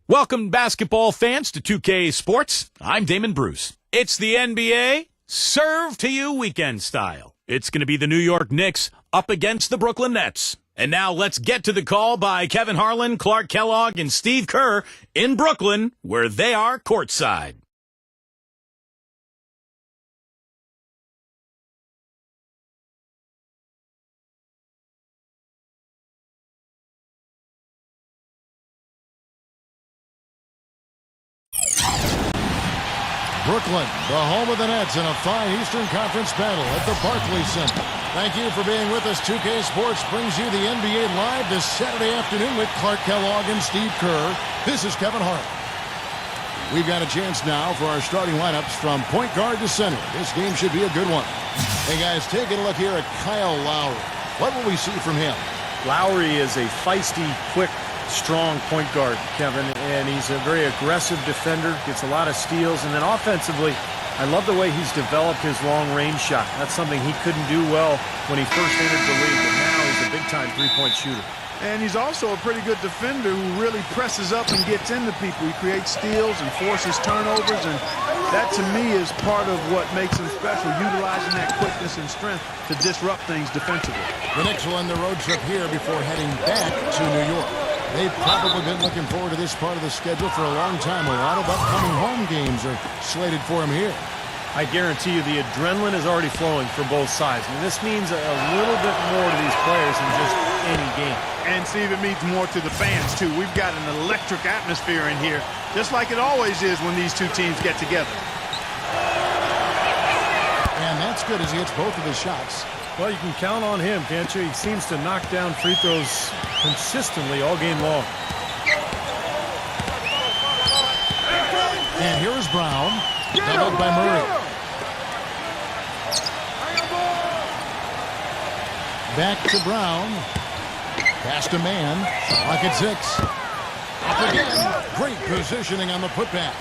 Welcome, basketball fans, to 2K Sports. I'm Damon Bruce. It's the NBA, served to you weekend style. It's going to be the New York Knicks up against the Brooklyn Nets. And now let's get to the call by Kevin Harlan, Clark Kellogg, and Steve Kerr in Brooklyn, where they are courtside. Brooklyn, the home of the Nets in a fine Eastern Conference battle at the Barclays Center. Thank you for being with us. 2K Sports brings you the NBA Live this Saturday afternoon with Clark Kellogg and Steve Kerr. This is Kevin Hart. We've got a chance now for our starting lineups from point guard to center. This game should be a good one. Hey, guys, taking a look here at Kyle Lowry. What will we see from him? Lowry is a feisty, quick, strong point guard, Kevin, and he's a very aggressive defender, gets a lot of steals, and then offensively, I love the way he's developed his long-range shot. That's something he couldn't do well when he first entered the league, but now he's a big-time three-point shooter. And he's also a pretty good defender who really presses up and gets into people. He creates steals and forces turnovers, and that, to me, is part of what makes him special, utilizing that quickness and strength to disrupt things defensively. The Knicks will end the road trip here before heading back to New York. They've probably been looking forward to this part of the schedule for a long time. A lot of upcoming home games are slated for them here. I guarantee you the adrenaline is already flowing for both sides. And this means a little bit more to these players than just any game. And, Steve, it means more to the fans, too. We've got an electric atmosphere in here, just like it always is when these two teams get together. And that's good as he hits both of his shots. Well, you can count on him, can't you? He seems to knock down free throws consistently all game long. And here is Brown, doubled by Murray. Back to Brown. Past a man. Clock at 6. Up again. Great positioning on the putback.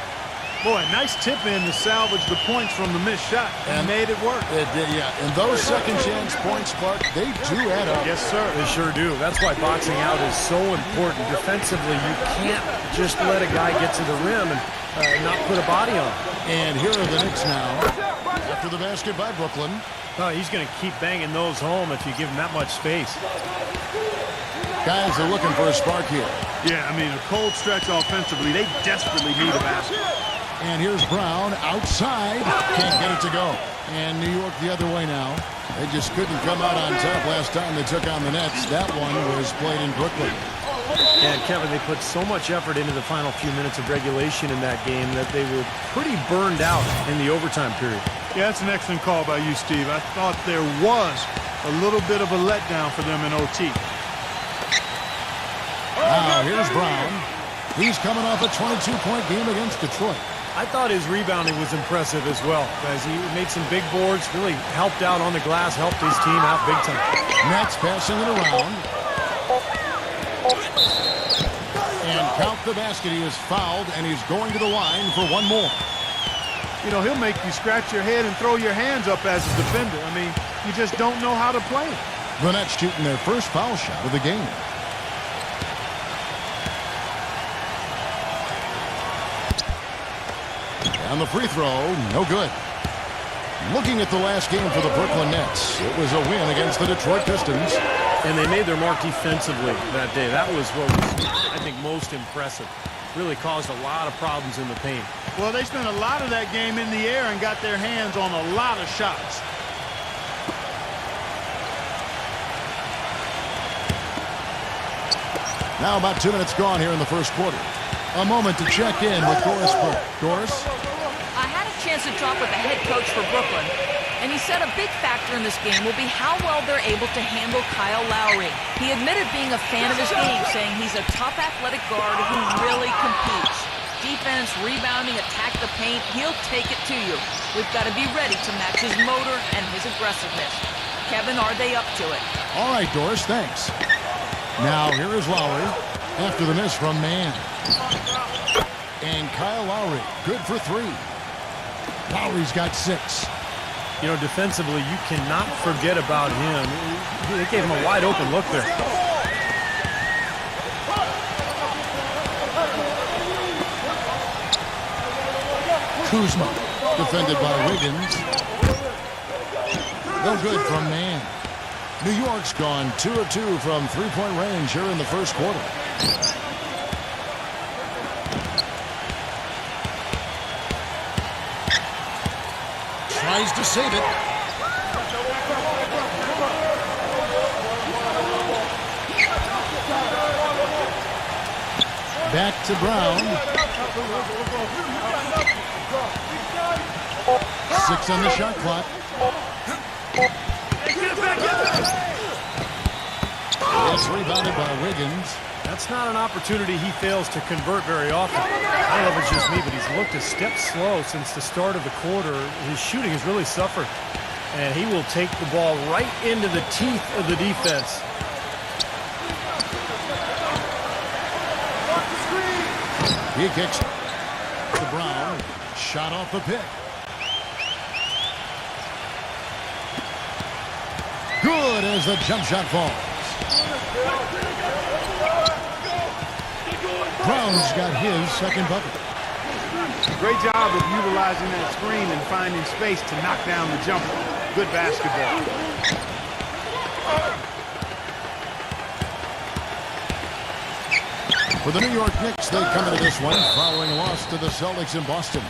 Boy, nice tip in to salvage the points from the missed shot. And made it work. It did, yeah. And those second chance points, Clark, they do add up. Yes, sir. They sure do. That's why boxing out is so important. Defensively, you can't just let a guy get to the rim and not put a body on him. And here are the Knicks now. After the basket by Brooklyn. Oh, he's going to keep banging those home if you give him that much space. Guys are looking for a spark here. Yeah, I mean, a cold stretch offensively. They desperately need a basket. And here's Brown outside. Can't get it to go. And New York the other way now. They just couldn't come out on top last time they took on the Nets. That one was played in Brooklyn. And, Kevin, they put so much effort into the final few minutes of regulation in that game that they were pretty burned out in the overtime period. Yeah, that's an excellent call by you, Steve. I thought there was a little bit of a letdown for them in OT. Now, here's Brown. He's coming off a 22-point game against Detroit. I thought his rebounding was impressive as well, guys. He made some big boards, really helped out on the glass, helped his team out big time. Nets passing it around. And count the basket. He was fouled, and he's going to the line for one more. You know, he'll make you scratch your head and throw your hands up as a defender. I mean, you just don't know how to play it. The Nets shooting their first foul shot of the game. And the free throw, no good. Looking at the last game for the Brooklyn Nets, it was a win against the Detroit Pistons. And they made their mark defensively that day. That was what was, I think, most impressive. Really caused a lot of problems in the paint. Well, they spent a lot of that game in the air and got their hands on a lot of shots. Now about 2 minutes gone here in the first quarter. A moment to check in with Doris Burke. Doris? I had a chance to talk with the head coach for Brooklyn, and he said a big factor in this game will be how well they're able to handle Kyle Lowry. He admitted being a fan of his game, saying he's a tough athletic guard who really competes. Defense, rebounding, attack the paint, he'll take it to you. We've got to be ready to match his motor and his aggressiveness. Kevin, are they up to it? All right, Doris, thanks. Now here is Lowry after the miss from Mann. And Kyle Lowry, good for 3. Lowry's got 6. You know, defensively, you cannot forget about him. They gave him a wide open look there. Kuzma, defended by Wiggins. No good from Mann. New York's gone 2 of 2 from three-point range here in the first quarter. Tries to save it. Back to Brown. 6 on the shot clock. It's rebounded by Wiggins. That's not an opportunity he fails to convert very often. I don't know if it's just me, but he's looked a step slow since the start of the quarter. His shooting has really suffered, and he will take the ball right into the teeth of the defense. He kicks to Brown. Shot off the pick. Good as the jump shot falls. Brown's got his second bucket. Great job of utilizing that screen and finding space to knock down the jumper. Good basketball. For the New York Knicks, they come into this one following a loss to the Celtics in Boston.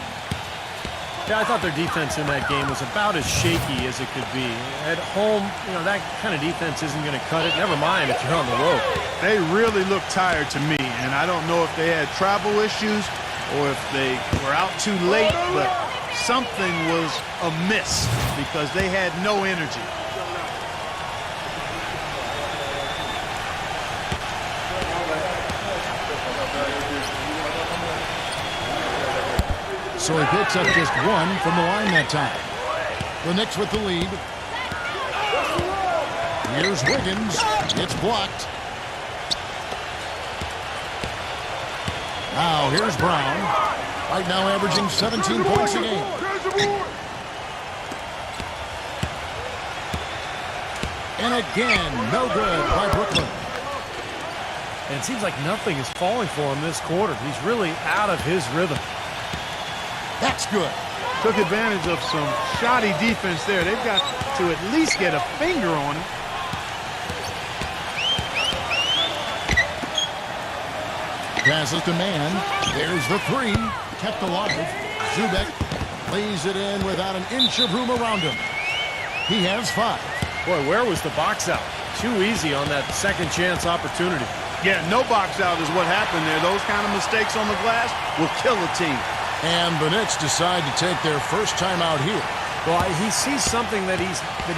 Yeah, I thought their defense in that game was about as shaky as it could be. At home, you know, that kind of defense isn't going to cut it. Never mind if you're on the road. They really looked tired to me, and I don't know if they had travel issues or if they were out too late, but something was amiss because they had no energy. So he picks up just one from the line that time. The Knicks with the lead. Here's Wiggins. It's blocked. Now here's Brown. Right now averaging 17 points a game. And again, no good by Brooklyn. And it seems like nothing is falling for him this quarter. He's really out of his rhythm. That's good. Took advantage of some shoddy defense there. They've got to at least get a finger on it. Passes to Mann. There's the three. Kept alive. Zubek lays it in without an inch of room around him. He has 5. Boy, where was the box out? Too easy on that second chance opportunity. Yeah, no box out is what happened there. Those kind of mistakes on the glass will kill a team. And the Knicks decide to take their first time out here. Well, he sees something that he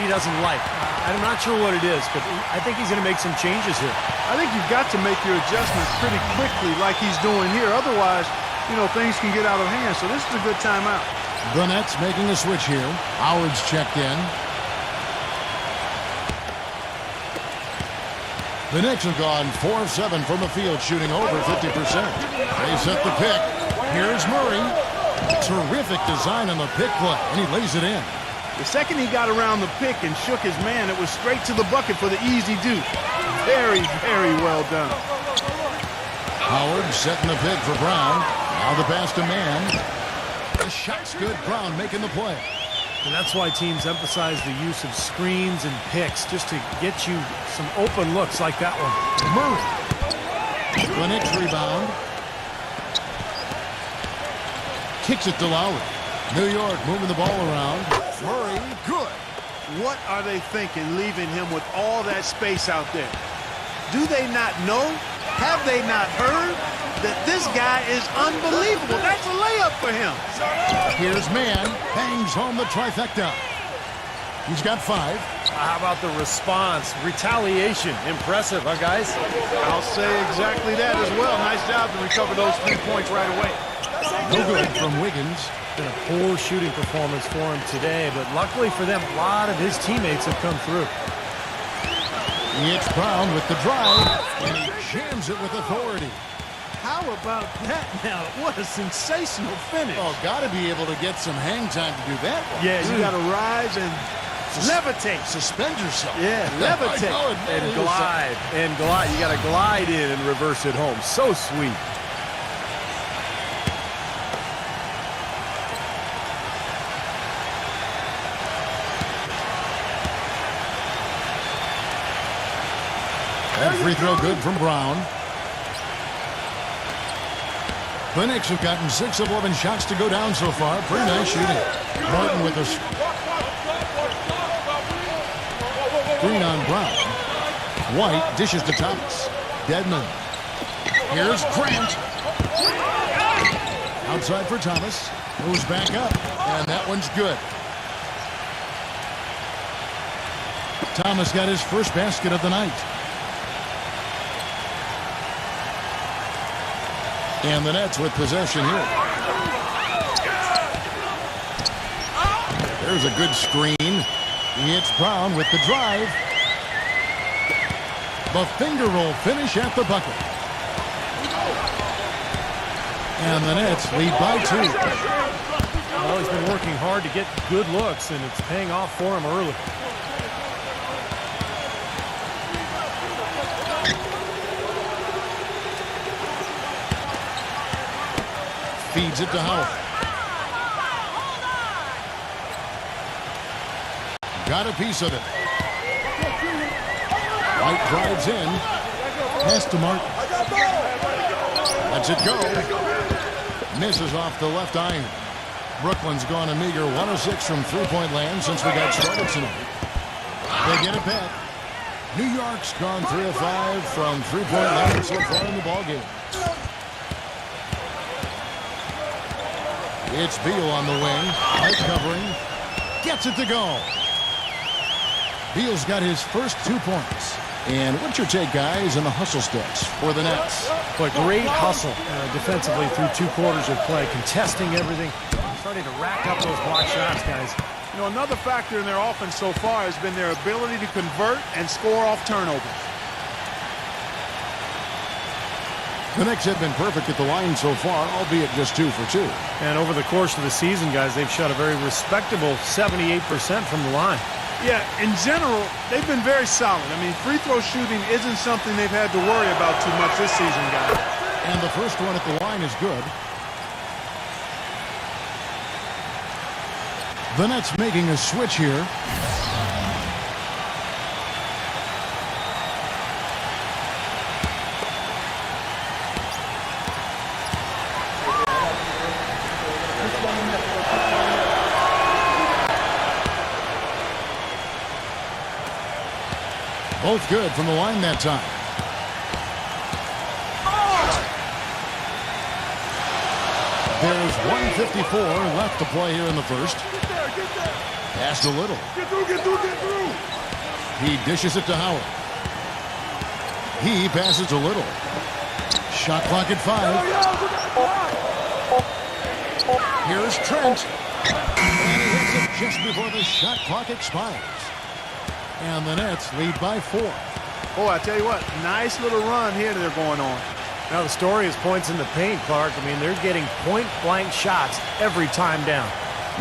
doesn't like. I'm not sure what it is, but I think he's going to make some changes here. I think you've got to make your adjustments pretty quickly like he's doing here. Otherwise, you know, things can get out of hand. So this is a good timeout. The Nets making a switch here. Howard's checked in. The Knicks have gone 4 of 7 from the field, shooting over 50%. They set the pick. Here's Murray. Terrific design on the pick play, and he lays it in. The second he got around the pick and shook his man, it was straight to the bucket for the easy deuce. Very, very well done. Howard setting the pick for Brown. Now the pass to Mann. The shot's good. Brown making the play. And that's why teams emphasize the use of screens and picks, just to get you some open looks like that one. Murray. The Knicks rebound. Kicks it to Lowry. New York moving the ball around. Murray, good. What are they thinking, leaving him with all that space out there? Do they not know? Have they not heard that this guy is unbelievable? That's a layup for him. Here's Mann. Bangs home the trifecta. He's got 5. How about the response? Retaliation. Impressive, huh, guys? I'll say exactly that as well. Nice job to recover those 3 points right away. No good from Wiggins. Been a poor shooting performance for him today, but luckily for them, a lot of his teammates have come through. It's Brown with the drive, and he jams it with authority. How about that now? What a sensational finish. Oh, got to be able to get some hang time to do that one. Yeah, you got to rise and levitate. Suspend yourself. Yeah, levitate. And glide. And glide. You got to glide in and reverse it home. So sweet. That free throw good from Brown. The Knicks have gotten 6 of 11 shots to go down so far. Pretty nice shooting. Martin with a screen on Brown. White dishes to Thomas. Dedmon. Here's Grant. Outside for Thomas. Moves back up. And that one's good. Thomas got his first basket of the night. And the Nets with possession here. There's a good screen. It's Brown with the drive. The finger roll finish at the bucket. And the Nets lead by 2. Well, he's been working hard to get good looks, and it's paying off for him early. Feeds it to Howard. Got a piece of it. White drives in. Pass to Martin. Lets it go. Misses off the left iron. Brooklyn's gone a meager 1 of 6 from three-point land since we got started tonight. They get it back. New York's gone 3 of 5 from three-point land so far in the ballgame. It's Beal on the wing. White covering. Gets it to go. Beal's got his first 2 points. And what's your take, guys, in the hustle stretch for the Nets? But great hustle defensively through 2 quarters of play, contesting everything, starting to rack up those block shots, guys. You know, another factor in their offense so far has been their ability to convert and score off turnovers. The Knicks have been perfect at the line so far, albeit just 2 for 2. And over the course of the season, guys, they've shot a very respectable 78% from the line. Yeah, in general, they've been very solid. I mean, free throw shooting isn't something they've had to worry about too much this season, guys. And the first one at the line is good. The Nets making a switch here. Both good from the line that time. There's 1:54 left to play here in the first. Passed a little. Get through. He dishes it to Howard. He passes a little. Shot clock at 5. Here's Trent. And he hits it just before the shot clock expires. And the Nets lead by 4. Oh, I tell you what, nice little run here they're going on. Now the story is points in the paint, Clark. I mean, they're getting point-blank shots every time down.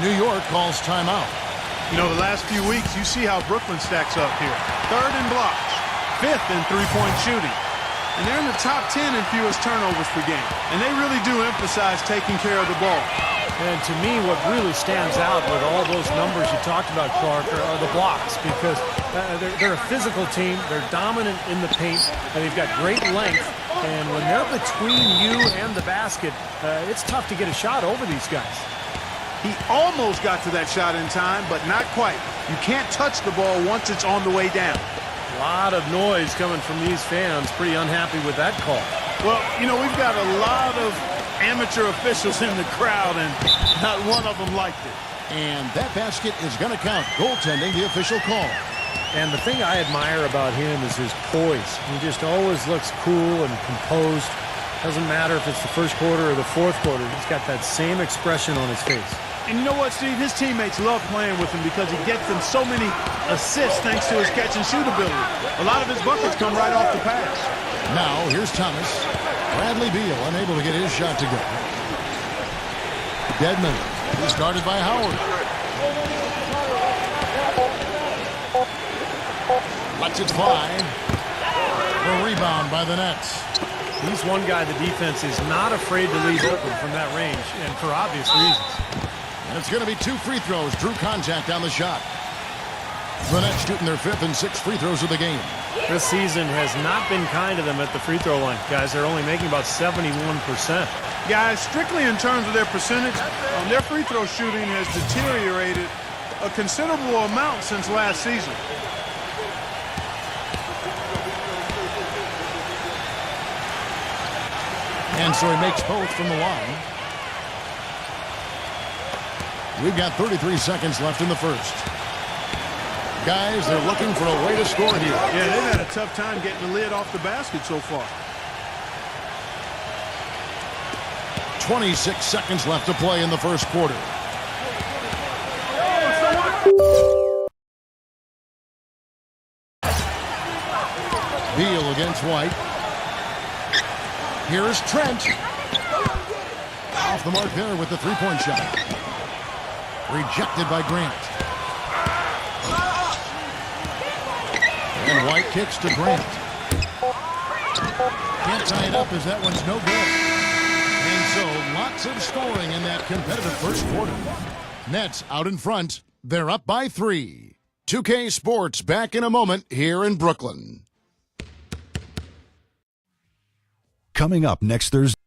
New York calls timeout. You know, the last few weeks, you see how Brooklyn stacks up here. 3rd in blocks, 5th in three-point shooting. And they're in the top 10 in fewest turnovers per game. And they really do emphasize taking care of the ball. And to me, what really stands out with all those numbers you talked about, Clark, are the blocks, because they're a physical team. They're dominant in the paint, and they've got great length. And when they're between you and the basket, it's tough to get a shot over these guys. He almost got to that shot in time, but not quite. You can't touch the ball once it's on the way down. A lot of noise coming from these fans. Pretty unhappy with that call. Well, you know, we've got a lot of amateur officials in the crowd, and not one of them liked it. And that basket is going to count. Goaltending, the official call. And the thing I admire about him is his poise. He just always looks cool and composed. Doesn't matter if it's the first quarter or the fourth quarter. He's got that same expression on his face. And you know what, Steve? His teammates love playing with him because he gets them so many assists thanks to his catch-and-shoot ability. A lot of his buckets come right off the pass. Now, here's Thomas. Bradley Beal unable to get his shot to go. Dedmon. He's guarded by Howard. Lets it fly. The rebound by the Nets. He's one guy the defense is not afraid to leave open from that range, and for obvious reasons. And it's going to be 2 free throws. Drew contact on the shot. The Nets shooting their 5th and 6th free throws of the game. This season has not been kind to them at the free throw line. Guys, they're only making about 71%. Guys, strictly in terms of their percentage, their free throw shooting has deteriorated a considerable amount since last season. And so he makes both from the line. We've got 33 seconds left in the first. Guys, they're looking for a way to score here. Yeah, they've had a tough time getting the lid off the basket so far. 26 seconds left to play in the first quarter. Beal against White. Here's Trent. Off the mark there with the three-point shot. Rejected by Grant. And White kicks to Grant. Can't tie it up as that one's no good. And so lots of scoring in that competitive first quarter. Nets out in front. They're up by 3. 2K Sports back in a moment here in Brooklyn. Coming up next Thursday.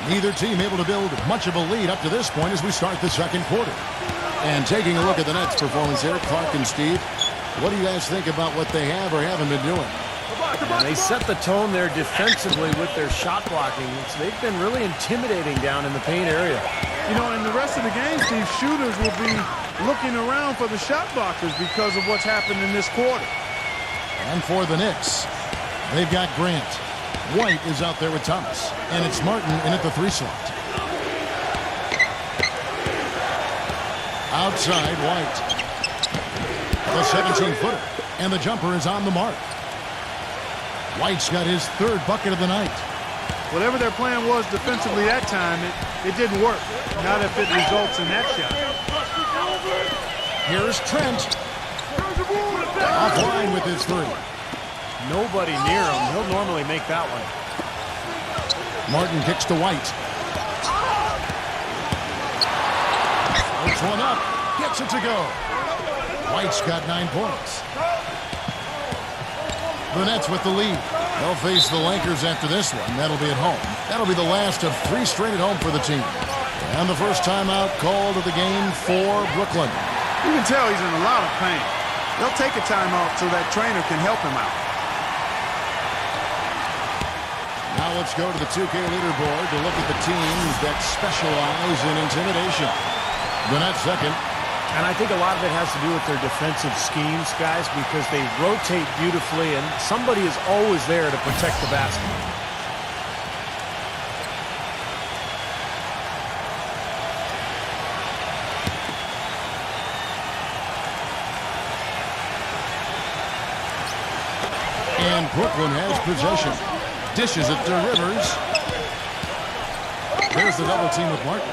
Neither team able to build much of a lead up to this point as we start the second quarter. And taking a look at the Nets' performance here, Clark and Steve, what do you guys think about what they have or haven't been doing? And they set the tone there defensively with their shot blocking. They've been really intimidating down in the paint area. You know, in the rest of the game, Steve, shooters will be looking around for the shot blockers because of what's happened in this quarter. And for the Knicks, they've got Grant. White is out there with Thomas. And it's Martin in at the 3 slot. Outside, White. The 17-footer. And the jumper is on the mark. White's got his 3rd bucket of the night. Whatever their plan was defensively that time, it didn't work. Not if it results in that shot. Here's Trent. Offline with his 3. Nobody near him. He'll normally make that one. Martin kicks to White. Floats one up. Gets it to go. White's got 9 points. The Nets with the lead. They'll face the Lakers after this one. That'll be at home. That'll be the last of 3 straight at home for the team. And the first timeout called of the game for Brooklyn. You can tell he's in a lot of pain. They'll take a timeout so that trainer can help him out. Now let's go to the 2K leaderboard to look at the teams that specialize in intimidation. The Nets second. And I think a lot of it has to do with their defensive schemes, guys, because they rotate beautifully and somebody is always there to protect the basket. And Brooklyn has possession. Dishes it to Rivers. There's the double team with Martin.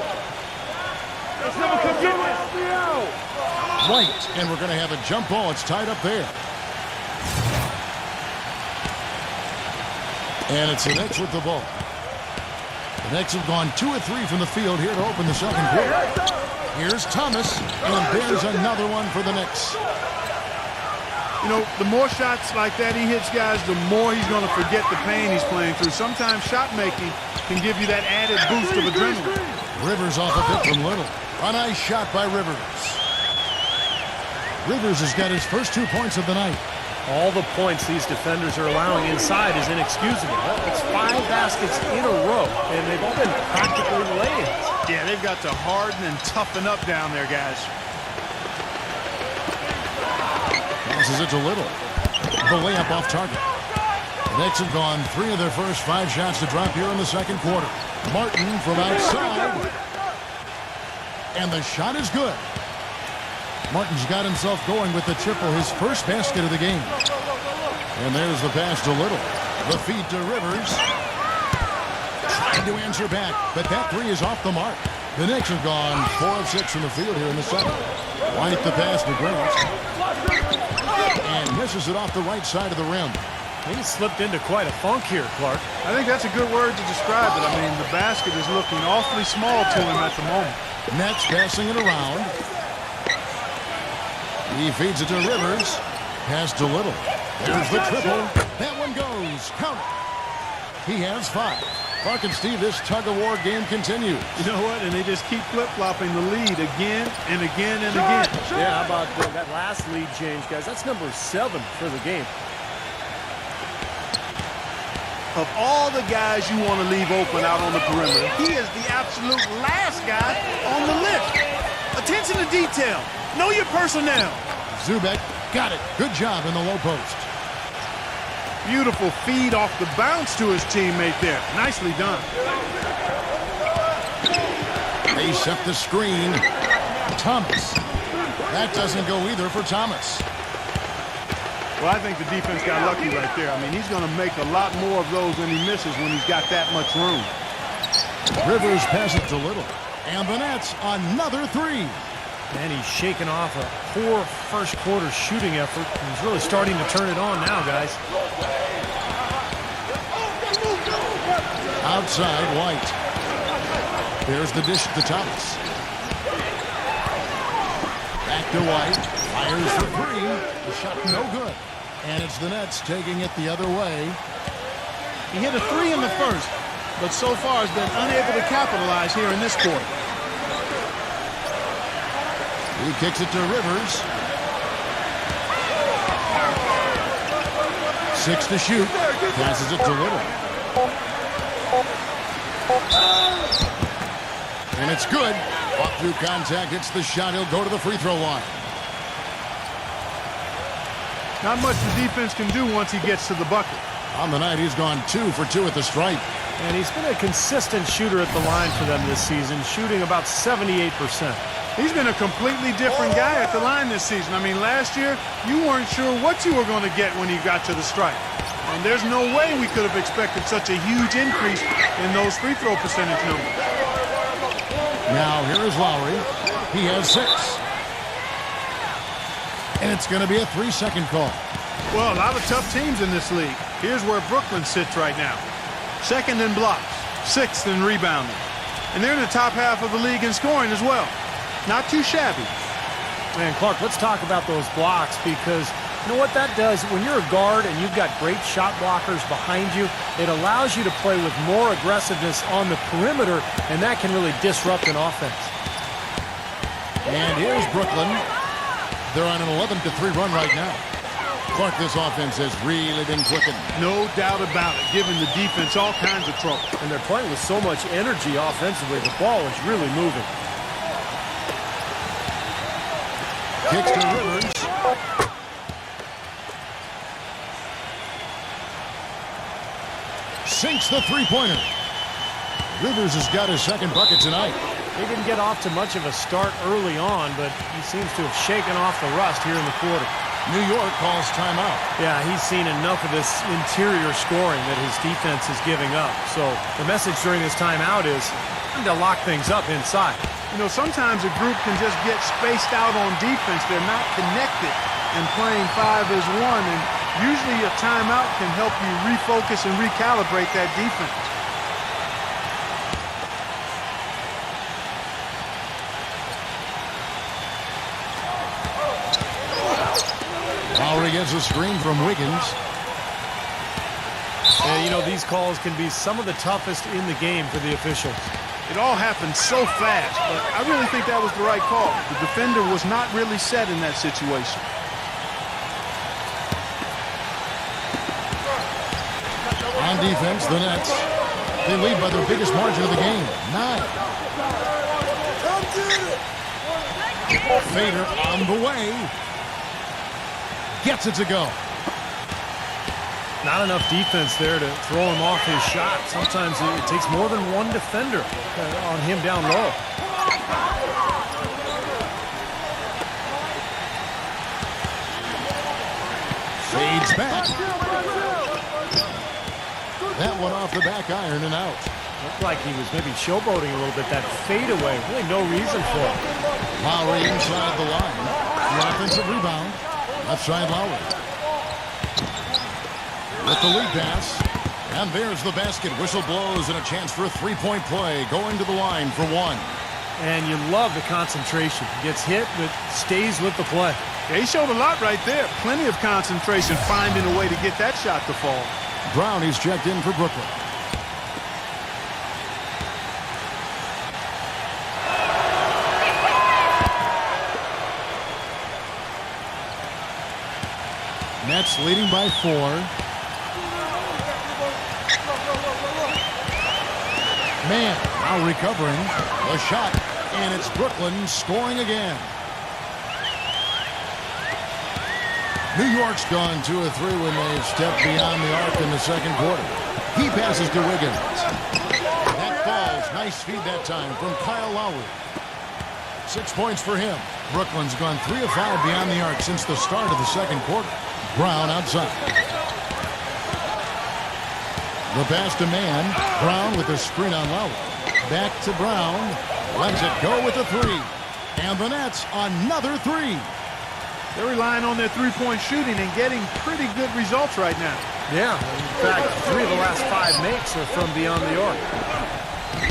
White, and we're going to have a jump ball. It's tied up there. And it's the Nets with the ball. The Nets have gone 2 of 3 from the field here to open the second quarter. Here's Thomas, and there's another one for the Knicks. You know, the more shots like that he hits, guys, the more he's going to forget the pain he's playing through. Sometimes shot making can give you that added boost of adrenaline. Rivers off a pick from Little. A nice shot by Rivers. Rivers has got his first 2 points of the night. All the points these defenders are allowing inside is inexcusable. It's 5 baskets in a row, and they've all been practically lay-ins. Yeah, they've got to harden and toughen up down there, guys. Passes it to Little. The layup off target. The Knicks have gone 3 of their first 5 shots to drop here in the second quarter. Martin from outside. And the shot is good. Martin's got himself going with the triple, his first basket of the game. And there's the pass to Little. The feed to Rivers. Trying to answer back, but that 3 is off the mark. The Knicks have gone 4 of 6 from the field here in the second. White the pass to Grant. And misses it off the right side of the rim. He slipped into quite a funk here, Clark. I think that's a good word to describe it. I mean, the basket is looking awfully small to him at the moment. Nets passing it around. He feeds it to Rivers. Pass to Little. There's the triple. That one goes. Count it. He has 5. Clark and Steve, this tug-of-war game continues. You know what? And they just keep flip-flopping the lead again and again and again. Yeah, how about that last lead change, guys? That's number 7 for the game. Of all the guys you want to leave open out on the perimeter, he is the absolute last guy on the list. Attention to detail. Know your personnel. Zubek got it. Good job in the low post. Beautiful feed off the bounce to his teammate there. Nicely done. They set the screen. Thomas. That doesn't go either for Thomas. Well, I think the defense got lucky right there. I mean, he's going to make a lot more of those than he misses when he's got that much room. Rivers passes to Little. And the Nets, another 3. And he's shaking off a poor first quarter shooting effort. He's really starting to turn it on now, guys. Outside, White. There's the dish to Thomas. Back to White. Fires for 3. The shot no good. And it's the Nets taking it the other way. He hit a 3 in the first, but so far has been unable to capitalize here in this quarter. He kicks it to Rivers. 6 to shoot. Passes it to Little. And it's good. Off through contact. Hits the shot. He'll go to the free throw line. Not much the defense can do once he gets to the bucket. On the night, he's gone 2 for 2 at the stripe. And he's been a consistent shooter at the line for them this season, shooting about 78%. He's been a completely different guy at the line this season. I mean, last year, you weren't sure what you were going to get when he got to the stripe. And there's no way we could have expected such a huge increase in those free throw percentage numbers. Now, here is Lowry. He has 6. And it's going to be a 3-second call. Well, a lot of tough teams in this league. Here's where Brooklyn sits right now. 2nd in blocks, 6th in rebounding. And they're in the top half of the league in scoring as well. Not too shabby. Man, Clark, let's talk about those blocks, because you know what that does? When you're a guard and you've got great shot blockers behind you, it allows you to play with more aggressiveness on the perimeter, and that can really disrupt an offense. And here's Brooklyn. They're on an 11-3 run right now. Clark, this offense has really been clicking. No doubt about it, giving the defense all kinds of trouble. And they're playing with so much energy offensively. The ball is really moving. Kicks to Rivers. Sinks the three-pointer. Rivers has got his 2nd bucket tonight. He didn't get off to much of a start early on, but he seems to have shaken off the rust here in the quarter. New York calls timeout. Yeah, he's seen enough of this interior scoring that his defense is giving up. So the message during this timeout is to lock things up inside. You know, sometimes a group can just get spaced out on defense. They're not connected and playing 5 as 1. And usually a timeout can help you refocus and recalibrate that defense. Lowry gets a screen from Wiggins. And, you know, these calls can be some of the toughest in the game for the officials. It all happened so fast, but I really think that was the right call. The defender was not really set in that situation. On defense, the Nets. They lead by their biggest margin of the game, 9. Fader on the way. Gets it to go. Not enough defense there to throw him off his shot. Sometimes it takes more than one defender on him down low. Fades back. That one off the back iron and out. Looked like he was maybe showboating a little bit. That fadeaway, really no reason for it. Lowry inside the line. The offensive rebound. Left side Lowry. With the lead pass. And there's the basket. Whistle blows and a chance for a three-point play. Going to the line for 1. And you love the concentration. Gets hit, but stays with the play. Yeah, he showed a lot right there. Plenty of concentration, finding a way to get that shot to fall. Brown, he's checked in for Brooklyn. Nets leading by 4. Man, now recovering. The shot, and it's Brooklyn scoring again. New York's gone 2 of 3 when they've stepped beyond the arc in the second quarter. He passes to Wiggins. That falls. Nice feed that time from Kyle Lowry. 6 points for him. Brooklyn's gone 3 of 5 beyond the arc since the start of the second quarter. Brown outside. The pass to Man. Brown with a screen on Lowry. Back to Brown. Lets it go with the 3. And the Nets another 3. They're relying on their three-point shooting and getting pretty good results right now. Yeah, in fact, 3 of the last 5 makes are from beyond the arc.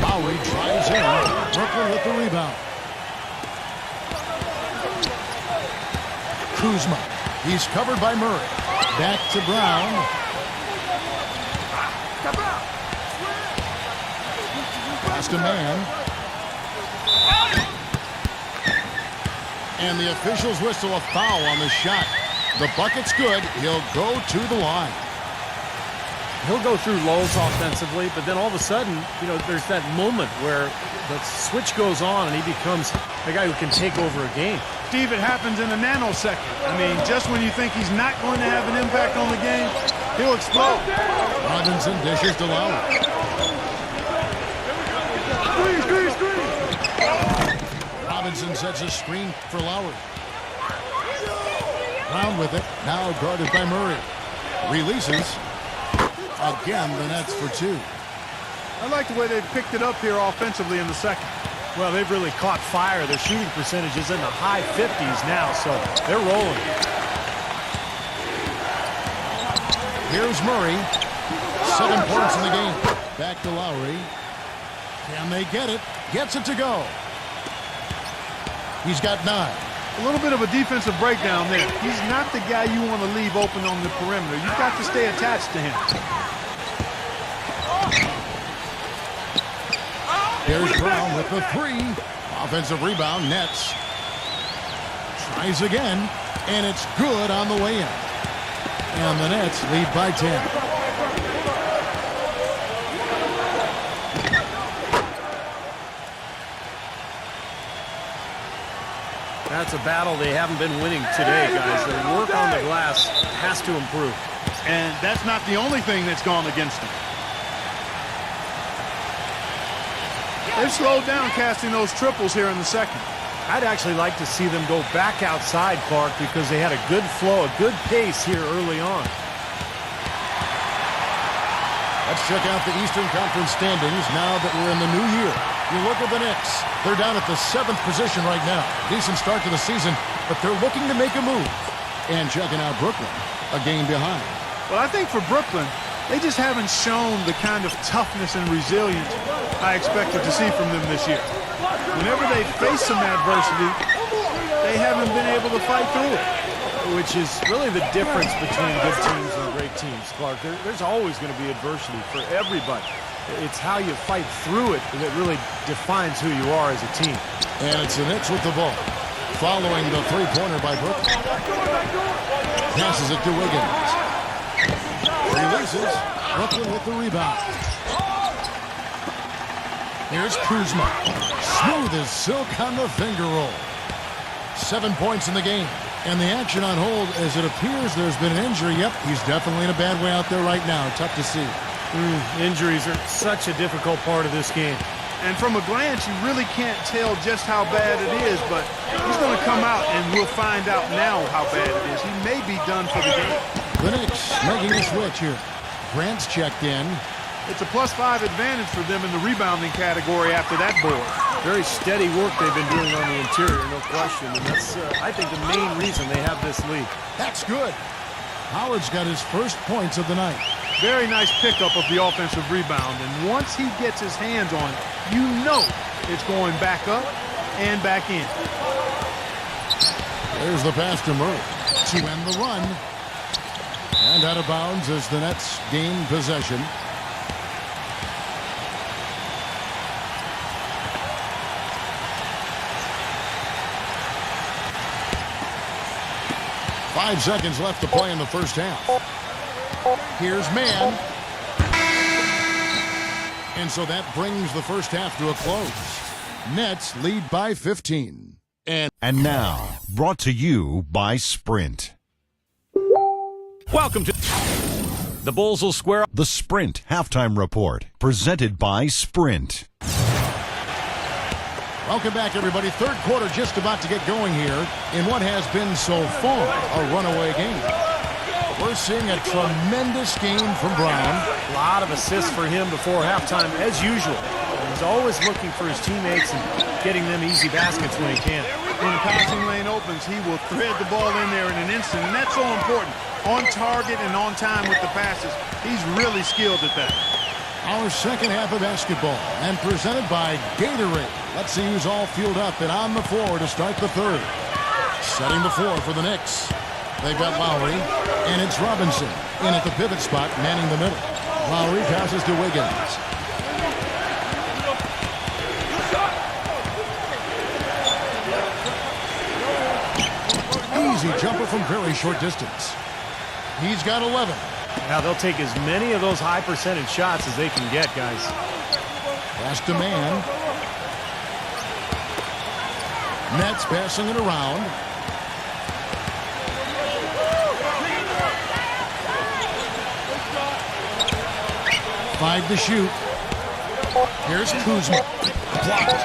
Lowry drives in. Brooklyn with the rebound. Kuzma. He's covered by Murray. Back to Brown. Pass to Man. And the officials whistle a foul on the shot. The bucket's good. He'll go to the line. He'll go through lows offensively, but then all of a sudden, there's that moment where the switch goes on and he becomes the guy who can take over a game. Steve, it happens in a nanosecond. I mean, just when you think he's not going to have an impact on the game, he'll explode. Robinson dishes to Lowry. Robinson sets a screen for Lowry. Brown with it. Now guarded by Murray. Releases. Again, the Nets for 2. I like the way they picked it up here offensively in the second. Well, they've really caught fire. Their shooting percentage is in the high 50s now, so they're rolling. Here's Murray. 7 points in the game. Back to Lowry. Can they get it? Gets it to go. He's got 9. A little bit of a defensive breakdown there. He's not the guy you want to leave open on the perimeter. You've got to stay attached to him. There's Brown with the 3. Offensive rebound, Nets. Tries again, and it's good on the way in. And the Nets lead by 10. That's a battle they haven't been winning today, guys. Their work on the glass has to improve. And that's not the only thing that's gone against them. They've slowed down casting those triples here in the second. I'd actually like to see them go back outside, Clark, because they had a good flow, a good pace here early on. Let's check out the Eastern Conference standings now that we're in the new year. You look at the Knicks. They're down at the 7th position right now. Decent start to the season, but they're looking to make a move. And checking out Brooklyn, a game behind. Well, I think for Brooklyn, they just haven't shown the kind of toughness and resilience I expected to see from them this year. Whenever they face some adversity, they haven't been able to fight through it. Which is really the difference between good teams and great teams, Clark. There's always going to be adversity for everybody. It's how you fight through it that really defines who you are as a team. And it's the Knicks with the ball. Following the three-pointer by Brooklyn. Passes it to Wiggins. Releases. Brooklyn with the rebound. Here's Kuzma. Smooth as silk on the finger roll. 7 points in the game. And the action on hold as it appears there's been an injury. Yep, he's definitely in a bad way out there right now. Tough to see. Injuries are such a difficult part of this game. And from a glance, you really can't tell just how bad it is, but he's going to come out and we'll find out now how bad it is. He may be done for the game. The Knicks making a switch here. Grant's checked in. It's a +5 advantage for them in the rebounding category after that board. Very steady work they've been doing on the interior, no question. And that's, I think, the main reason they have this lead. That's good. Howard's got his first points of the night. Very nice pickup of the offensive rebound. And once he gets his hands on it, you know It's going back up and back in. There's the pass to Murray to end the run. And out of bounds as the Nets gain possession. Five seconds left to play in the first half. Here's Mann. And so that brings the first half to a close. Nets lead by 15. And now, brought to you by Sprint. Welcome to the Bulls will square up. The Sprint Halftime Report, presented by Sprint. Welcome back, everybody. Third quarter just about to get going here in what has been so far a runaway game. We're seeing a tremendous game from Brown. A lot of assists for him before halftime, as usual. He's always looking for his teammates and getting them easy baskets when he can. When the passing lane opens, he will thread the ball in there in an instant, and that's so important. On target and on time with the passes. He's really skilled at that. Our second half of basketball, and presented by Gatorade. Let's see who's all fueled up and on the floor to start the third. Setting the floor for the Knicks. They've got Lowry, and it's Robinson in at the pivot spot, manning the middle. Lowry passes to Wiggins. Easy jumper from very short distance. He's got 11. Now they'll take as many of those high percentage shots as they can get, guys. Pass to Mann. Nets passing it around. Five to shoot. Here's Kuzma. Blocked.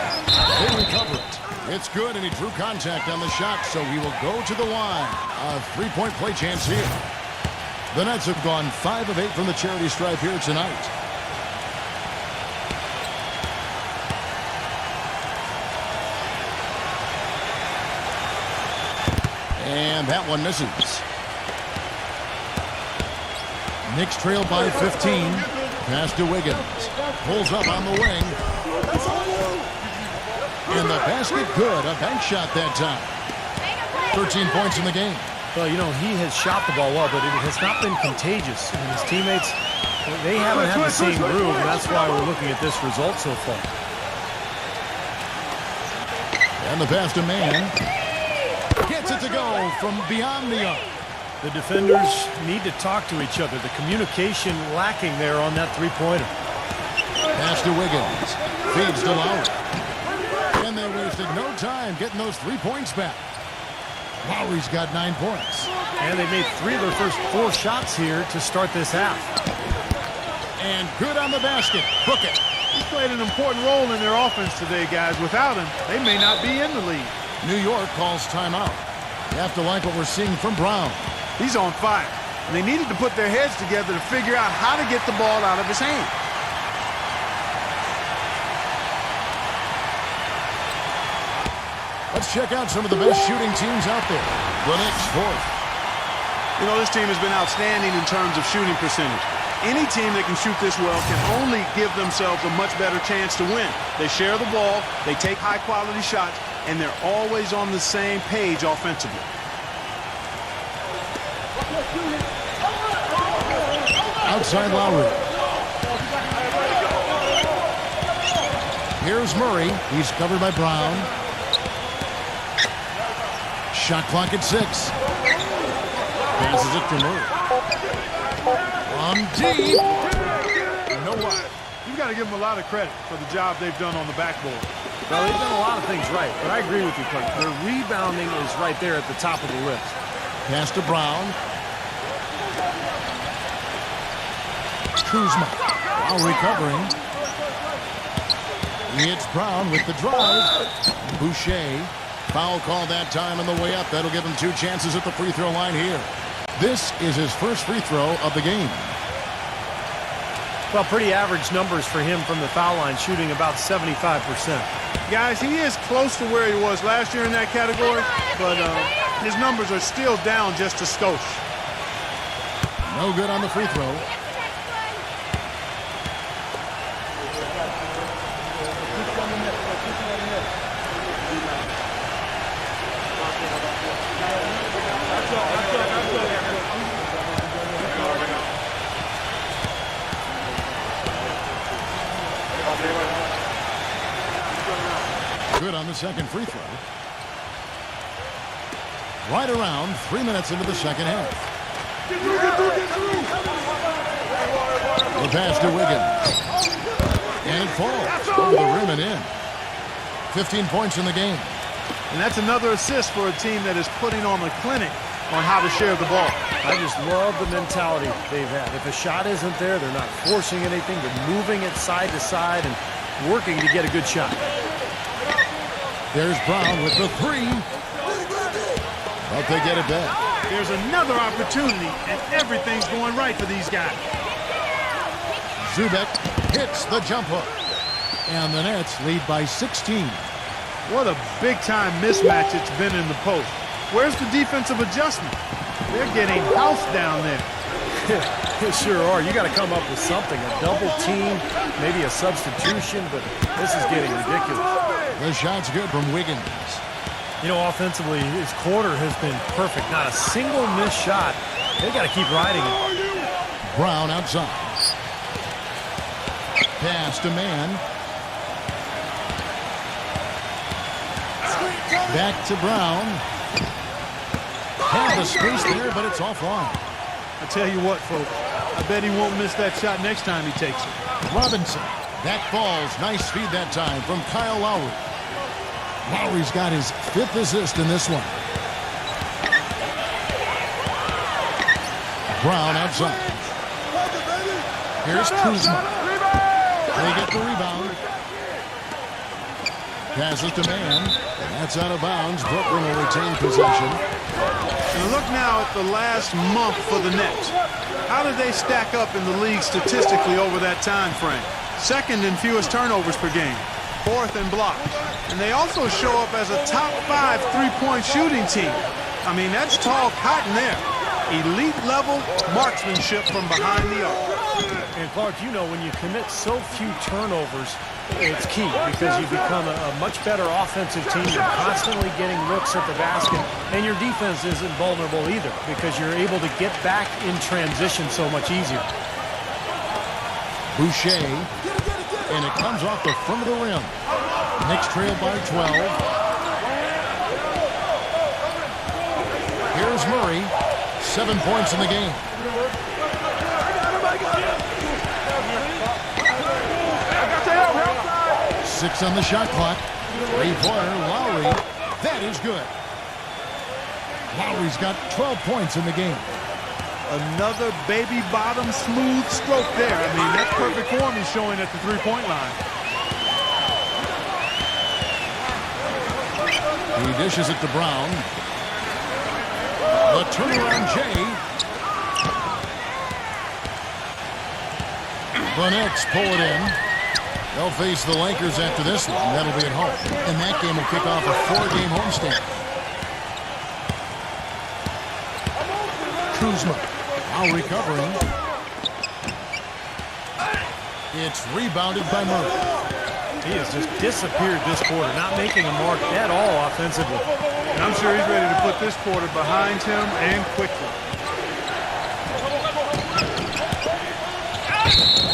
They recover it. It's good, and he drew contact on the shot, so he will go to the line. A three-point play chance here. The Nets have gone 5 of 8 from the charity stripe here tonight. And that one misses. Knicks trail by 15. Pass to Wiggins. Pulls up on the wing. And the basket good. A bank shot that time. 13 points in the game. Well, you know, he has shot the ball well, but it has not been contagious. And his teammates, they haven't had the same groove, and that's why we're looking at this result so far. And the pass to Mann. Gets it to go from beyond the arc. The defenders need to talk to each other. The communication lacking there on that three-pointer. Pass to Wiggins. Feeds to Lowry. And they wasted no time getting those 3 points back. Lowry's got 9 points. And they made 3 of their first 4 shots here to start this half. And good on the basket. Book it. He played an important role in their offense today, guys. Without him, they may not be in the league. New York calls timeout. You have to like what we're seeing from Brown. He's on fire. And they needed to put their heads together to figure out how to get the ball out of his hand. Let's check out some of the best shooting teams out there. The Knicks fourth. You know, this team has been outstanding in terms of shooting percentage. Any team that can shoot this well can only give themselves a much better chance to win. They share the ball, they take high-quality shots, and they're always on the same page offensively. Outside Lowry. Here's Murray. He's covered by Brown. Shot clock at 6. Passes it to Murray. From deep. You know what? You've got to give them a lot of credit for the job they've done on the backboard. Well, they've done a lot of things right, but I agree with you, Clark. Their rebounding is right there at the top of the list. Pass to Brown. Kuzma. While recovering. It's Brown with the drive. Boucher. Foul call that time on the way up. That'll give him 2 chances at the free throw line here. This is his first free throw of the game. Well, pretty average numbers for him from the foul line, shooting about 75%. Guys, he is close to where he was last year in that category, but his numbers are still down just a skosh. No good on the free throw. Good on the second free throw. Right around 3 minutes into the second half. The pass to Wiggins. And it falls over the rim and in. 15 points in the game. And that's another assist for a team that is putting on a clinic on how to share the ball. I just love the mentality they've had. If a shot isn't there, they're not forcing anything. They're moving it side to side and working to get a good shot. There's Brown with the three. But they get it back. There's another opportunity, and everything's going right for these guys. Zubek hits the jump hook. And the Nets lead by 16. What a big-time mismatch it's been in the post. Where's the defensive adjustment? They're getting housed down there. They sure are. You got to come up with something. A double team, maybe a substitution, but this is getting ridiculous. The shot's good from Wiggins. You know, offensively, his quarter has been perfect. Not a single missed shot. They got to keep riding it. Brown outside. Pass to Man. Back to Brown. Had the space there, but it's offline. I tell you what, folks, I bet he won't miss that shot next time he takes it. Robinson. That falls. Nice feed that time from Kyle Lowry. Lowry's got his 5th assist in this one. Brown outside. Here's Kuzma. They get the rebound. Passes to Man. And that's out of bounds. Brooklyn will retain possession. And look now at the last month for the Nets. How did they stack up in the league statistically over that time frame? Second in fewest turnovers per game. 4th in blocks. And they also show up as a top 5 three-point shooting team. I mean, that's tall cotton there. Elite level marksmanship from behind the arc. And Clark, you know, when you commit so few turnovers, it's key because you become a much better offensive team. You're constantly getting looks at the basket, and your defense isn't vulnerable either because you're able to get back in transition so much easier. Boucher, and it comes off the front of the rim. Knicks trail by 12. Here's Murray, 7 points in the game. Six on the shot clock. Three-pointer, Lowry. That is good. Lowry's got 12 points in the game. Another baby bottom smooth stroke there. I mean, that's perfect form he's showing at the three-point line. He dishes it to Brown. The turnaround Jay. The Nets pull it in. They'll face the Lakers after this one. That'll be at home. And that game will kick off a 4-game homestand. Kuzma. Now recovering. It's rebounded by Murray. He has just disappeared this quarter, not making a mark at all offensively. And I'm sure he's ready to put this quarter behind him and quickly.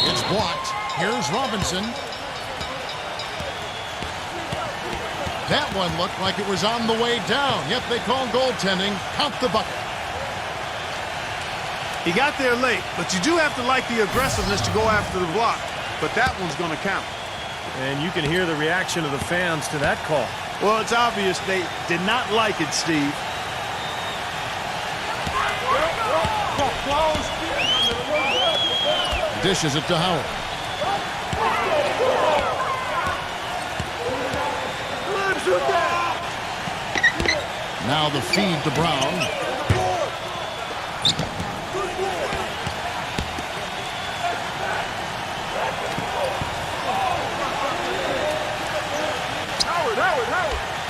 It's blocked. Here's Robinson. That one looked like it was on the way down. Yep, they call goaltending. Count the bucket. He got there late, but you do have to like the aggressiveness to go after the block. But that one's going to count. And you can hear the reaction of the fans to that call. Well, it's obvious they did not like it, Steve. Dishes it to Howard. Now the feed to Brown.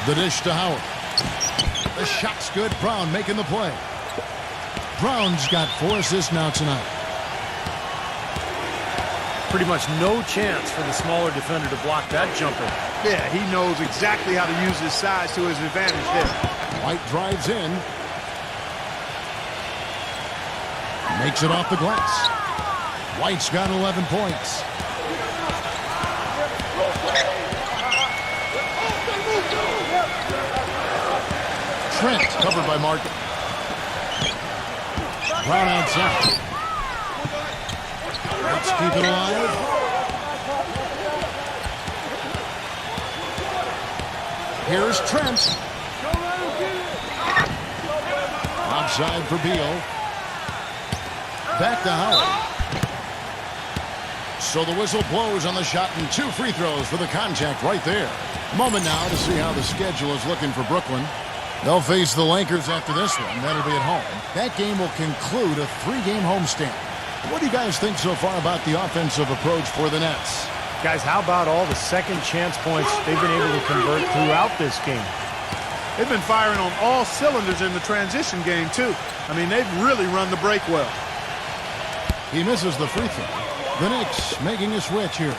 The dish to Howard. The shot's good. Brown making the play. Brown's got 4 assists now tonight. Pretty much no chance for the smaller defender to block that jumper. Yeah, he knows exactly how to use his size to his advantage there. White drives in. Makes it off the glass. White's got 11 points. Trent covered by Martin. Brown outside. Let's keep it alive. Here's Trent. Outside for Beal. Back to Howard. So the whistle blows on the shot and 2 free throws for the contact right there. Moment now to see how the schedule is looking for Brooklyn. They'll face the Lakers after this one. That'll be at home. That game will conclude a 3-game homestand. What do you guys think so far about the offensive approach for the Nets? Guys, how about all the second chance points they've been able to convert throughout this game? They've been firing on all cylinders in the transition game, too. I mean, they've really run the break well. He misses the free throw. The Knicks making a switch here.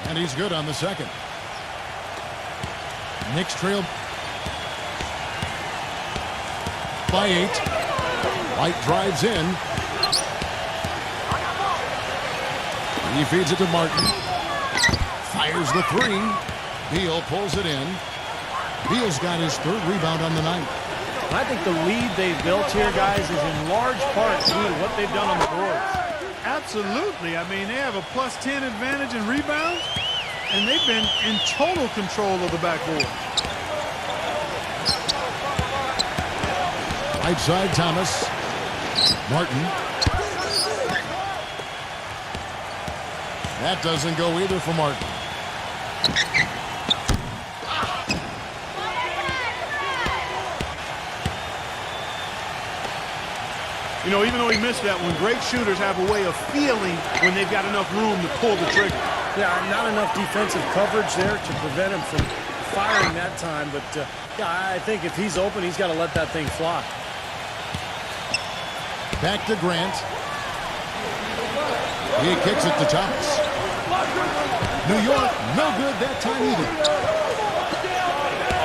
And he's good on the second. Knicks trail by 8. White drives in. He feeds it to Martin. Fires the 3. Beal pulls it in. Beal's got his 3rd rebound on the night. I think the lead they've built here, guys, is in large part due to what they've done on the boards. Absolutely. I mean, they have a +10 advantage in rebounds, and they've been in total control of the backboard. Right side, Thomas. Martin. That doesn't go either for Martin. You know, even though he missed that one, great shooters have a way of feeling when they've got enough room to pull the trigger. Yeah, not enough defensive coverage there to prevent him from firing that time. But, yeah, I think if he's open, he's got to let that thing fly. Back to Grant. He kicks it to Thomas. New York, no good that time either.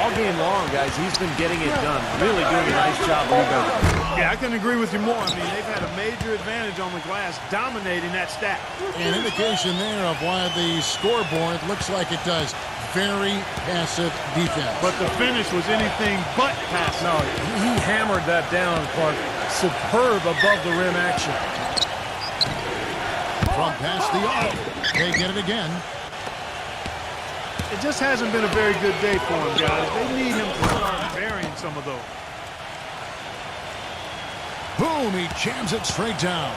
All game long, guys, he's been getting it done. Really doing a nice job rebounding. Yeah, I couldn't agree with you more. I mean, they've had a major advantage on the glass, dominating that stack. An indication there of why the scoreboard looks like it does. Very passive defense. But the finish was anything but passive. No, he hammered that down, Clark. Superb above the rim action. From past the arc, they get it again. It just hasn't been a very good day for him, guys. They need him to start burying some of those. Boom, he jams it straight down.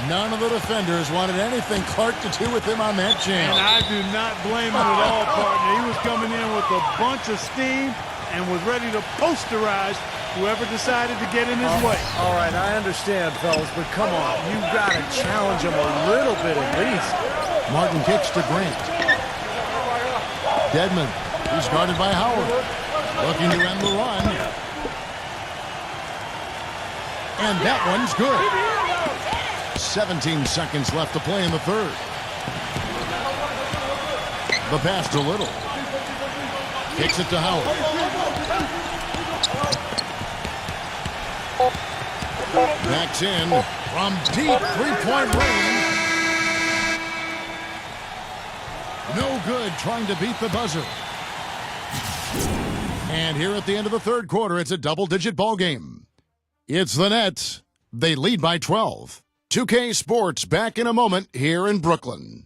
None of the defenders wanted anything Clark to do with him on that jam. And I do not blame him at all, partner. He was coming in with a bunch of steam and was ready to posterize whoever decided to get in his way. All right, I understand, fellas, but come on. You've got to challenge him a little bit at least. Martin kicks to Grant. Dedmon, he's guarded by Howard. Looking to end the run. And that one's good. 17 seconds left to play in the third. The pass to Little. Kicks it to Howard. Backs in from deep three-point range. No good trying to beat the buzzer. And here at the end of the third quarter, it's a double-digit ball game. It's the Nets. They lead by 12. 2K Sports back in a moment here in Brooklyn.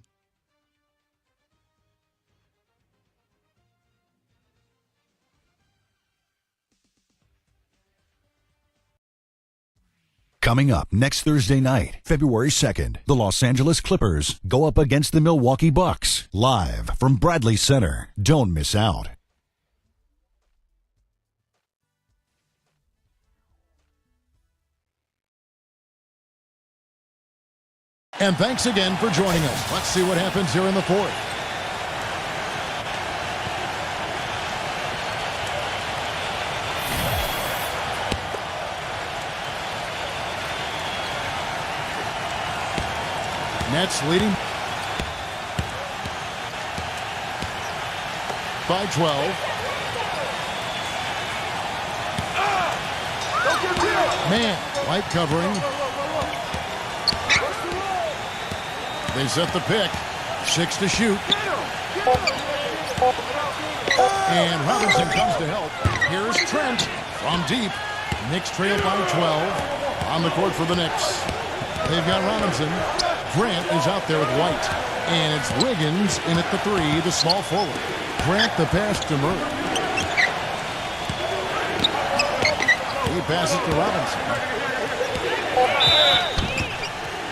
Coming up next Thursday night, February 2nd, the Los Angeles Clippers go up against the Milwaukee Bucks. Live from Bradley Center. Don't miss out. And thanks again for joining us. Let's see what happens here in the fourth. Nets leading by 12. Man, light covering. They set the pick. 6 to shoot. And Robinson comes to help. Here's Trent from deep. Knicks trail by 12 on the court for the Knicks. They've got Robinson. Grant is out there with White. And it's Wiggins in at the 3, the small forward. Grant the pass to Murray. He passes to Robinson.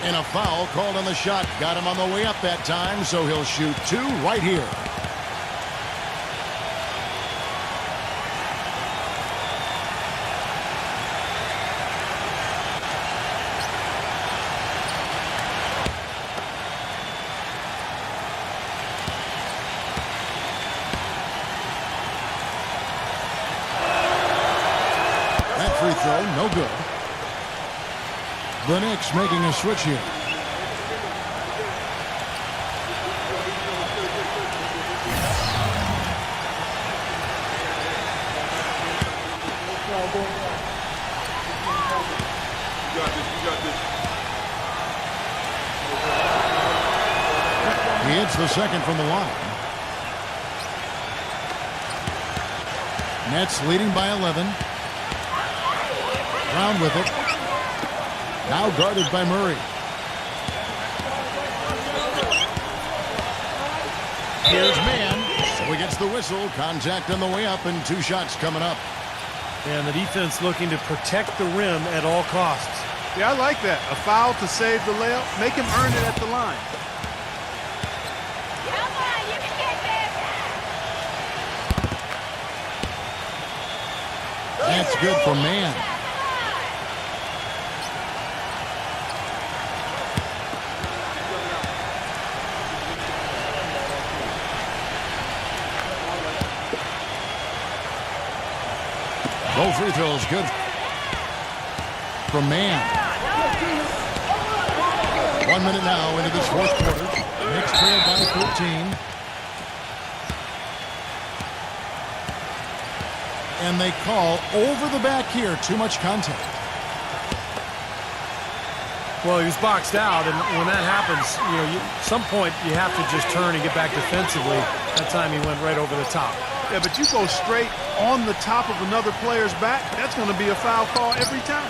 And a foul called on the shot. Got him on the way up that time, so he'll shoot 2 right here. That free throw, no good. The Knicks making a switch here. He hits the second from the line. Nets leading by 11. Brown with it. Now guarded by Murray. Here's Man. So he gets the whistle. Contact on the way up and 2 shots coming up. And the defense looking to protect the rim at all costs. Yeah, I like that. A foul to save the layup. Make him earn it at the line. That's good for Man. Both free throws good from Man. 1 minute now into this fourth quarter. Knicks trail by 13. And they call over the back here. Too much contact. Well, he was boxed out, and when that happens, at some point you have to just turn and get back defensively. That time he went right over the top. Yeah, but you go straight on the top of another player's back, that's going to be a foul call every time.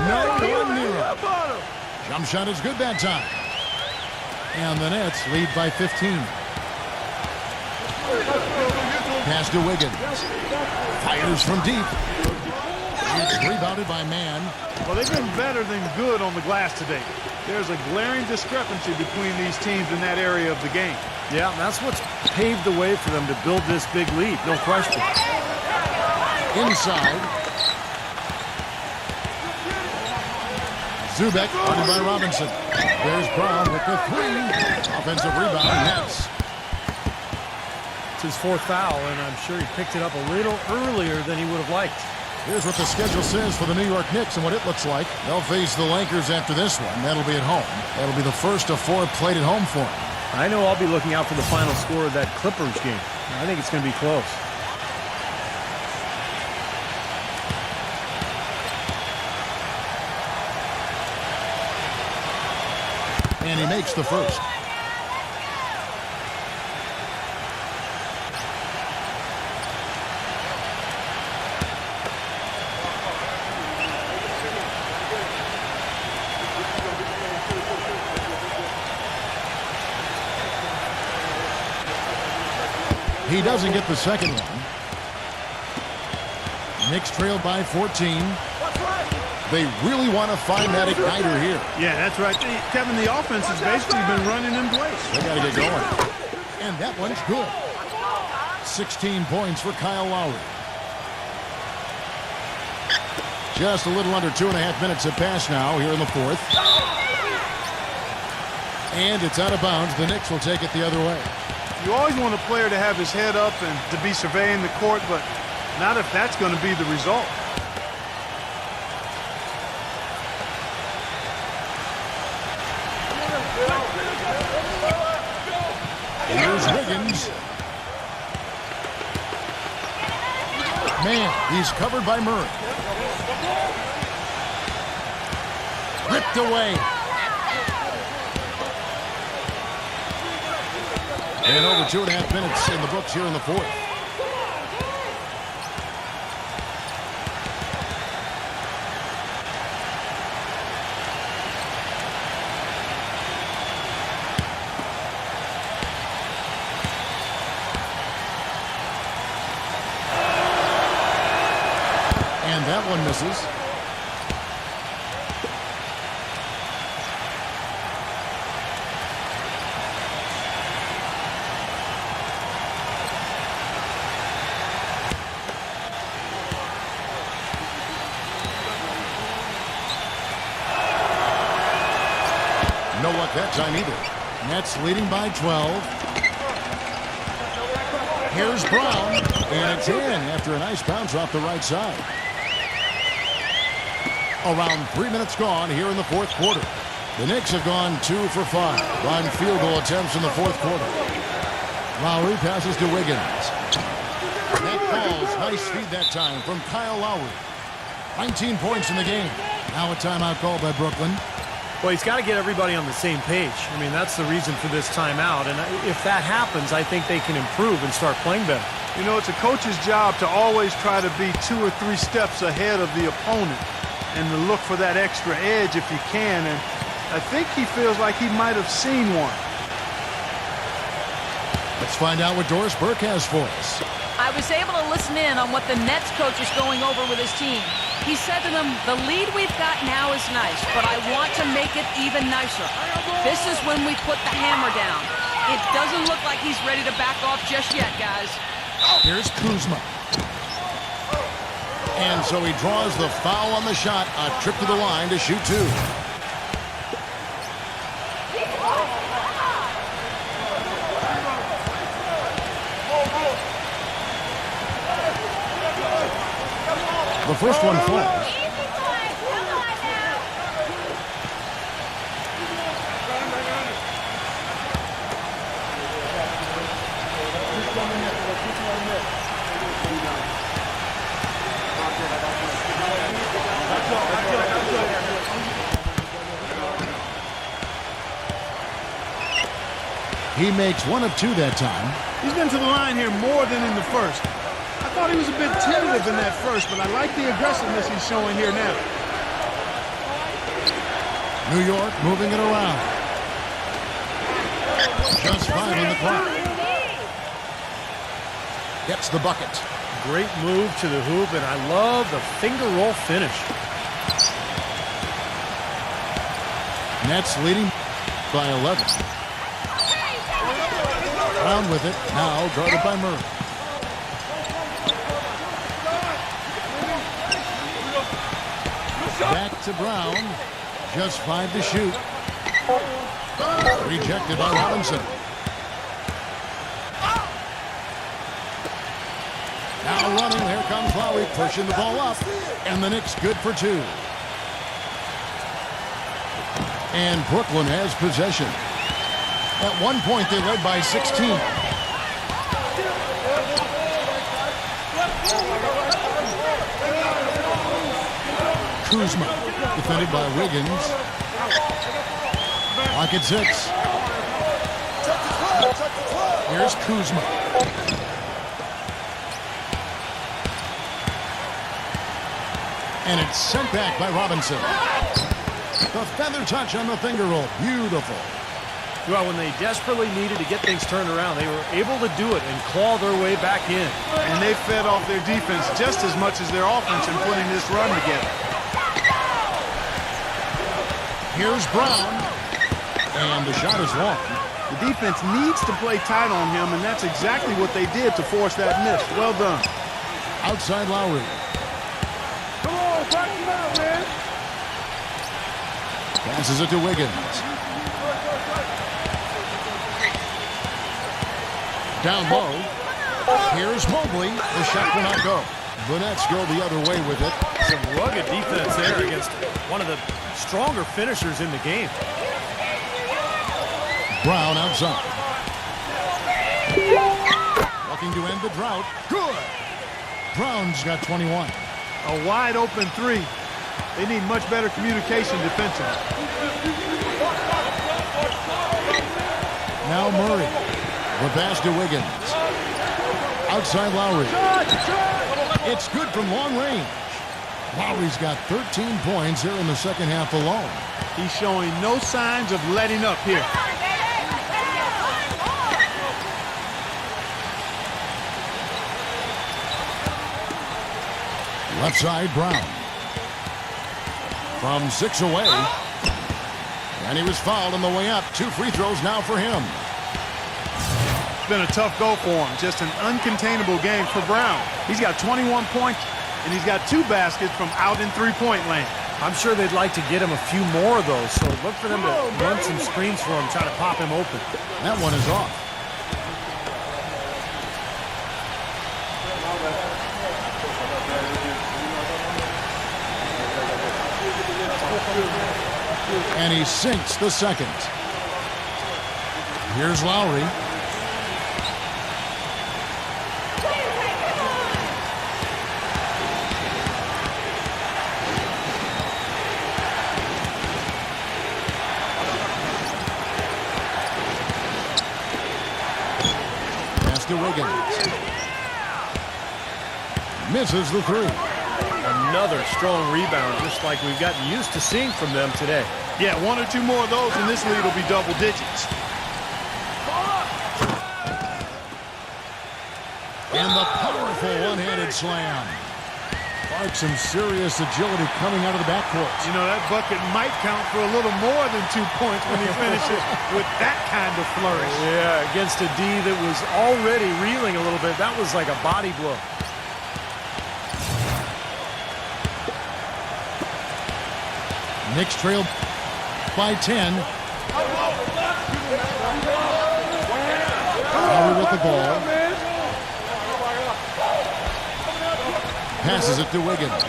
No one near him. Jump shot is good that time. And the Nets lead by 15. Pass to Wiggins. Fires from deep. It's rebounded by Man. Well, they've been better than good on the glass today. There's a glaring discrepancy between these teams in that area of the game. Yeah, that's what's paved the way for them to build this big lead, no question. Inside. Zubek guarded by Robinson. There's Brown with the 3. Offensive rebound, Nets. It's his 4th foul, and I'm sure he picked it up a little earlier than he would have liked. Here's what the schedule says for the New York Knicks and what it looks like. They'll face the Lakers after this one. That'll be at home. That'll be the first of 4 played at home for them. I know I'll be looking out for the final score of that Clippers game. I think it's going to be close. And he makes the first. He doesn't get the second one. Knicks trail by 14. They really want to find that igniter here. Yeah, that's right. Kevin, the offense has basically been running in place. They got to get going. And that one's good. 16 points for Kyle Lowry. Just a little under 2.5 minutes have passed now here in the fourth. And it's out of bounds. The Knicks will take it the other way. You always want a player to have his head up and to be surveying the court, but not if that's going to be the result. Here's Wiggins. Man, he's covered by Murray. Ripped away. And over 2.5 minutes in the books here in the fourth. And that one misses. No luck that time either. Nets leading by 12. Here's Brown, and it's in after a nice bounce off the right side. Around 3 minutes gone here in the fourth quarter. The Knicks have gone 2 for 5 on field goal attempts in the fourth quarter. Lowry passes to Wiggins. That falls. Nice feed that time from Kyle Lowry. 19 points in the game. Now a timeout called by Brooklyn. Well, he's got to get everybody on the same page. I mean, that's the reason for this timeout. And if that happens, I think they can improve and start playing better. You know, it's a coach's job to always try to be 2 or 3 steps ahead of the opponent and to look for that extra edge if you can. And I think he feels like he might have seen one. Let's find out what Doris Burke has for us. I was able to listen in on what the Nets coach is going over with his team. He said to them, the lead we've got now is nice, but I want to make it even nicer. This is when we put the hammer down. It doesn't look like he's ready to back off just yet, guys. Here's Kuzma. And so he draws the foul on the shot. A trip to the line to shoot 2. The first one falls. He makes 1 of 2 that time. He's been to the line here more than in the first. I thought he was a bit tentative in that first, but I like the aggressiveness he's showing here now. New York moving it around. Just 5 on the clock. Gets the bucket. Great move to the hoop, and I love the finger roll finish. Nets leading by 11. Brown with it, now guarded by Murray. Back to Brown. Just 5 to shoot. Rejected by Robinson. Now running, here comes Lowry, pushing the ball up. And the Knicks good for 2. And Brooklyn has possession. At one point, they led by 16. Kuzma, defended by Wiggins. Lock at 6. Here's Kuzma. And it's sent back by Robinson. The feather touch on the finger roll. Beautiful. Well, when they desperately needed to get things turned around, they were able to do it and claw their way back in. And they fed off their defense just as much as their offense in putting this run together. Here's Brown. And the shot is long. The defense needs to play tight on him, and that's exactly what they did to force that miss. Well done. Outside Lowry. Come on, back him out, man. Passes it to Wiggins. Down low. Here's Mobley. The shot will not go. The Nets go the other way with it. Some rugged defense there against one of the stronger finishers in the game. Brown outside. the drought. Good. Brown's got 21. A wide open three. They need much better communication defensively. Now Murray. The pass to Wiggins. Outside Lowry. It's good from long range. Lowry's got 13 points here in the second half alone. He's showing no signs of letting up here. Left side, Brown. From 6 away. And he was fouled on the way up. 2 free throws now for him. It's been a tough go for him. Just an uncontainable game for Brown. He's got 21 points, and he's got 2 baskets from out in three-point land. I'm sure they'd like to get him a few more of those, so look for them to run some screens for him, try to pop him open. That one is off. And he sinks the second. Here's Lowry. Pass to Wiggins. Misses the three. Another strong rebound, just like we've gotten used to seeing from them today. Yeah, 1 or 2 more of those, and this lead will be double digits. And the powerful one-handed slam. Clark, some serious agility coming out of the backcourt. You know, that bucket might count for a little more than 2 points when he finishes with that kind of flourish. Yeah, against a D that was already reeling a little bit. That was like a body blow. Knicks trail by 10. Lowry with the ball. Passes it to Wiggins.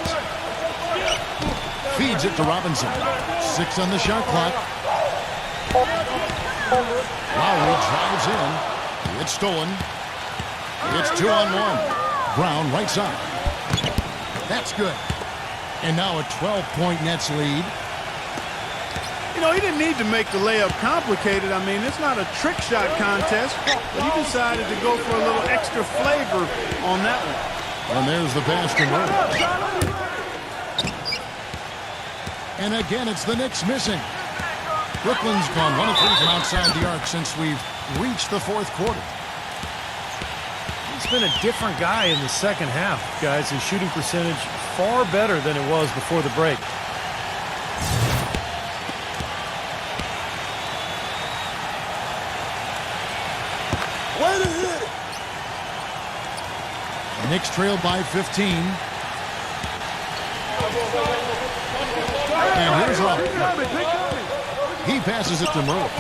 Feeds it to Robinson. 6 on the shot clock. Lowry drives in. It's stolen. It's 2-on-1. Brown right side. That's good. And now a 12-point Nets lead. You know, he didn't need to make the layup complicated. I mean, it's not a trick shot contest, but he decided to go for a little extra flavor on that one. And there's the pass to Murray. And again, it's the Knicks missing. Brooklyn's gone 1 of 3 from outside the arc since we've reached the fourth quarter. He's been a different guy in the second half, guys. His shooting percentage far better than it was before the break. Way to hit it. Knicks trail by 15. And here's Rob. He passes it to Murray.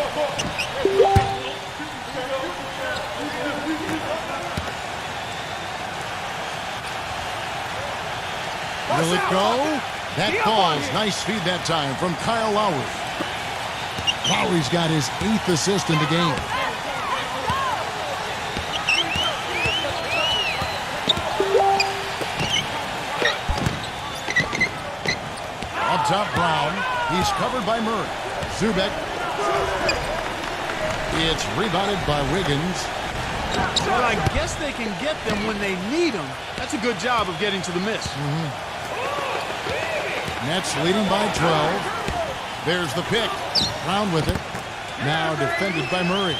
Will it go? That falls. Nice feed that time from Kyle Lowry. Lowry's got his 8th assist in the game. Up top, Brown. He's covered by Murray. Zubek. It's rebounded by Wiggins. Well, I guess they can get them when they need them. That's a good job of getting to the miss. Nets leading by 12. There's the pick. Brown with it. Now defended by Murray.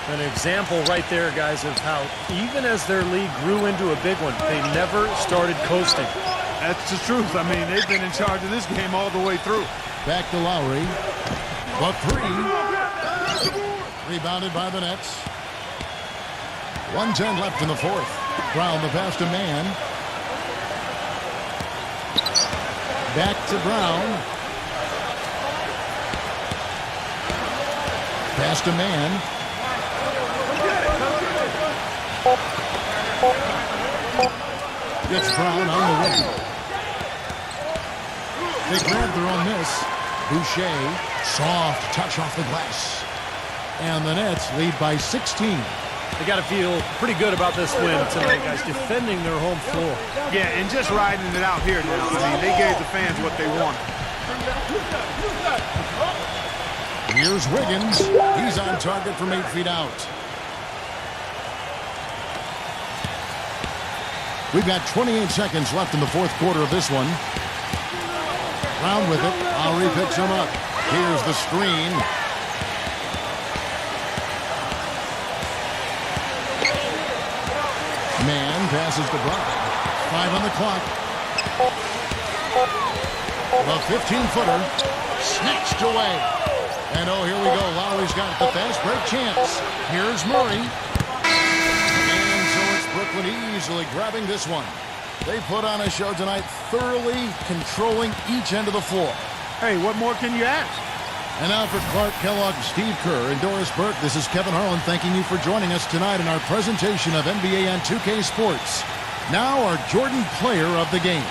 An example right there, guys, of how even as their lead grew into a big one, they never started coasting. That's the truth. I mean, they've been in charge of this game all the way through. Back to Lowry. The three. Rebounded by the Nets. 1:10 left in the fourth. Brown the pass to Mann. Back to Brown. Pass to Mann. It's Brown on the wing. They grabbed their own miss. Boucher, soft touch off the glass. And the Nets lead by 16. They got to feel pretty good about this win tonight, guys, defending their home floor. Yeah, and just riding it out here now. I mean, they gave the fans what they wanted. Here's Wiggins. He's on target from 8 feet out. We've got 28 seconds left in the fourth quarter of this one. Round with it. Lowry picks him up. Here's the screen. Man passes to Brown. 5 on the clock. The 15-footer snatched away. And oh, here we go. Lowry's got the fast break chance. Here's Murray. And so it's Brooklyn easily grabbing this one. They put on a show tonight, thoroughly controlling each end of the floor. Hey, what more can you ask? And now for Clark Kellogg, Steve Kerr, and Doris Burke, this is Kevin Harlan thanking you for joining us tonight in our presentation of NBA on 2K Sports. Now our Jordan Player of the Game.